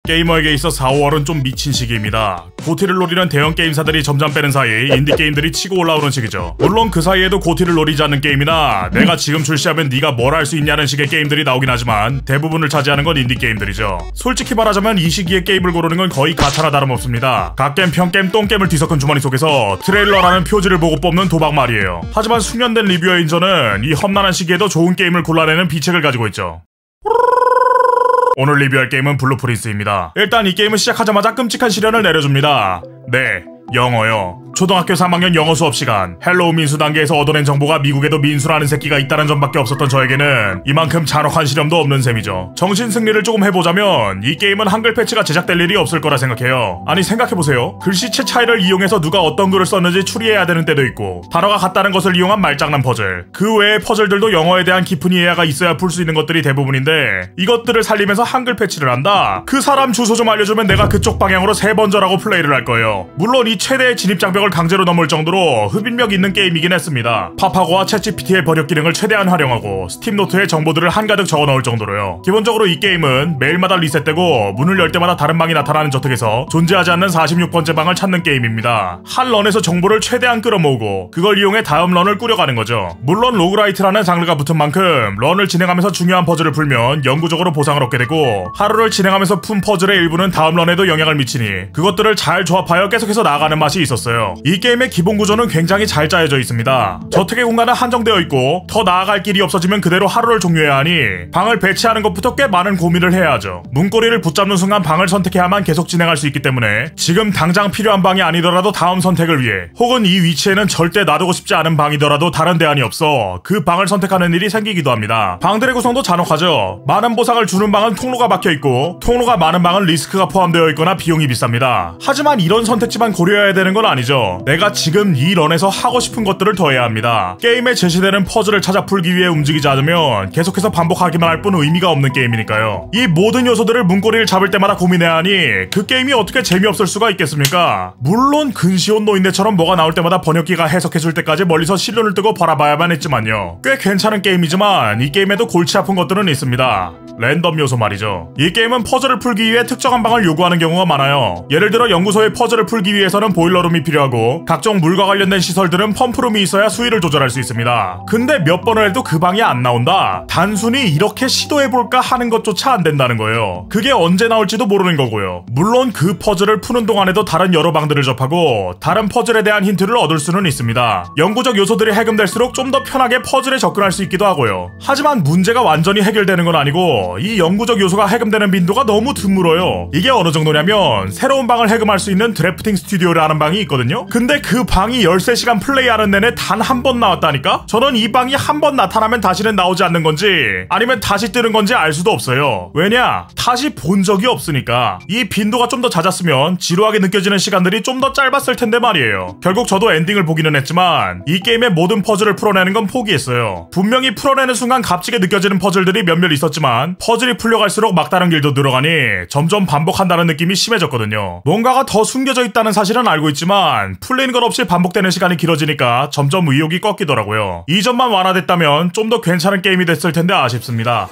게이머에게 있어 4, 5월은 좀 미친 시기입니다. 고티를 노리는 대형 게임사들이 점점 빼는 사이 인디게임들이 치고 올라오는 시기죠. 물론 그 사이에도 고티를 노리지 않는 게임이나 내가 지금 출시하면 네가 뭘 할 수 있냐는 식의 게임들이 나오긴 하지만 대부분을 차지하는 건 인디게임들이죠. 솔직히 말하자면 이 시기에 게임을 고르는 건 거의 가차나 다름없습니다. 갓겜, 평겜, 똥겜을 뒤섞은 주머니 속에서 트레일러라는 표지를 보고 뽑는 도박 말이에요. 하지만 숙련된 리뷰어인 저는 이 험난한 시기에도 좋은 게임을 골라내는 비책을 가지고 있죠. 오늘 리뷰할 게임은 블루프린스입니다. 일단 이 게임은 시작하자마자 끔찍한 시련을 내려줍니다. 네, 영어요. 초등학교 3학년 영어 수업 시간, 헬로우 민수 단계에서 얻어낸 정보가 미국에도 민수라는 새끼가 있다는 점밖에 없었던 저에게는 이만큼 잔혹한 시련도 없는 셈이죠. 정신 승리를 조금 해보자면 이 게임은 한글 패치가 제작될 일이 없을 거라 생각해요. 아니 생각해보세요. 글씨체 차이를 이용해서 누가 어떤 글을 썼는지 추리해야 되는 때도 있고, 단어가 같다는 것을 이용한 말장난 퍼즐, 그 외의 퍼즐들도 영어에 대한 깊은 이해가 있어야 풀 수 있는 것들이 대부분인데 이것들을 살리면서 한글 패치를 한다? 그 사람 주소 좀 알려주면 내가 그쪽 방향으로 3번 절하고 플레이를 할 거예요. 물론 이 최대의 진입장벽 강제로 넘을 정도로 흡입력 있는 게임이긴 했습니다. 파파고와 챗GPT의 번역 기능을 최대한 활용하고 스팀 노트에 정보들을 한가득 적어 넣을 정도로요. 기본적으로 이 게임은 매일마다 리셋되고 문을 열 때마다 다른 방이 나타나는 저택에서 존재하지 않는 46번째 방을 찾는 게임입니다. 한 런에서 정보를 최대한 끌어모으고 그걸 이용해 다음 런을 꾸려가는 거죠. 물론 로그라이트라는 장르가 붙은 만큼 런을 진행하면서 중요한 퍼즐을 풀면 영구적으로 보상을 얻게 되고, 하루를 진행하면서 푼 퍼즐의 일부는 다음 런에도 영향을 미치니 그것들을 잘 조합하여 계속해서 나아가는 맛이 있었어요. 이 게임의 기본 구조는 굉장히 잘 짜여져 있습니다. 저택의 공간은 한정되어 있고 더 나아갈 길이 없어지면 그대로 하루를 종료해야 하니 방을 배치하는 것부터 꽤 많은 고민을 해야 하죠. 문고리를 붙잡는 순간 방을 선택해야만 계속 진행할 수 있기 때문에 지금 당장 필요한 방이 아니더라도 다음 선택을 위해, 혹은 이 위치에는 절대 놔두고 싶지 않은 방이더라도 다른 대안이 없어 그 방을 선택하는 일이 생기기도 합니다. 방들의 구성도 잔혹하죠. 많은 보상을 주는 방은 통로가 박혀있고 통로가 많은 방은 리스크가 포함되어 있거나 비용이 비쌉니다. 하지만 이런 선택지만 고려해야 되는 건 아니죠. 내가 지금 이 런에서 하고 싶은 것들을 더 해야 합니다. 게임에 제시되는 퍼즐을 찾아 풀기 위해 움직이지 않으면 계속해서 반복하기만 할 뿐 의미가 없는 게임이니까요. 이 모든 요소들을 문고리를 잡을 때마다 고민해야 하니 그 게임이 어떻게 재미없을 수가 있겠습니까? 물론 근시온 노인네처럼 뭐가 나올 때마다 번역기가 해석해줄 때까지 멀리서 실눈을 뜨고 바라봐야만 했지만요. 꽤 괜찮은 게임이지만 이 게임에도 골치 아픈 것들은 있습니다. 랜덤 요소 말이죠. 이 게임은 퍼즐을 풀기 위해 특정한 방을 요구하는 경우가 많아요. 예를 들어 연구소의 퍼즐을 풀기 위해서는 보일러룸이 필요하고 각종 물과 관련된 시설들은 펌프룸이 있어야 수위를 조절할 수 있습니다. 근데 몇 번을 해도 그 방이 안 나온다? 단순히 이렇게 시도해볼까 하는 것조차 안 된다는 거예요. 그게 언제 나올지도 모르는 거고요. 물론 그 퍼즐을 푸는 동안에도 다른 여러 방들을 접하고 다른 퍼즐에 대한 힌트를 얻을 수는 있습니다. 영구적 요소들이 해금될수록 좀 더 편하게 퍼즐에 접근할 수 있기도 하고요. 하지만 문제가 완전히 해결되는 건 아니고 이 영구적 요소가 해금되는 빈도가 너무 드물어요. 이게 어느 정도냐면 새로운 방을 해금할 수 있는 드래프팅 스튜디오라는 방이 있거든요. 근데 그 방이 13시간 플레이하는 내내 단 한 번 나왔다니까? 저는 이 방이 한 번 나타나면 다시는 나오지 않는 건지 아니면 다시 뜨는 건지 알 수도 없어요. 왜냐? 다시 본 적이 없으니까. 이 빈도가 좀 더 잦았으면 지루하게 느껴지는 시간들이 좀 더 짧았을 텐데 말이에요. 결국 저도 엔딩을 보기는 했지만 이 게임의 모든 퍼즐을 풀어내는 건 포기했어요. 분명히 풀어내는 순간 값지게 느껴지는 퍼즐들이 몇몇 있었지만 퍼즐이 풀려갈수록 막다른 길도 늘어가니 점점 반복한다는 느낌이 심해졌거든요. 뭔가가 더 숨겨져 있다는 사실은 알고 있지만 풀리는 것 없이 반복되는 시간이 길어지니까 점점 의욕이 꺾이더라고요. 이 점만 완화됐다면 좀 더 괜찮은 게임이 됐을 텐데 아쉽습니다.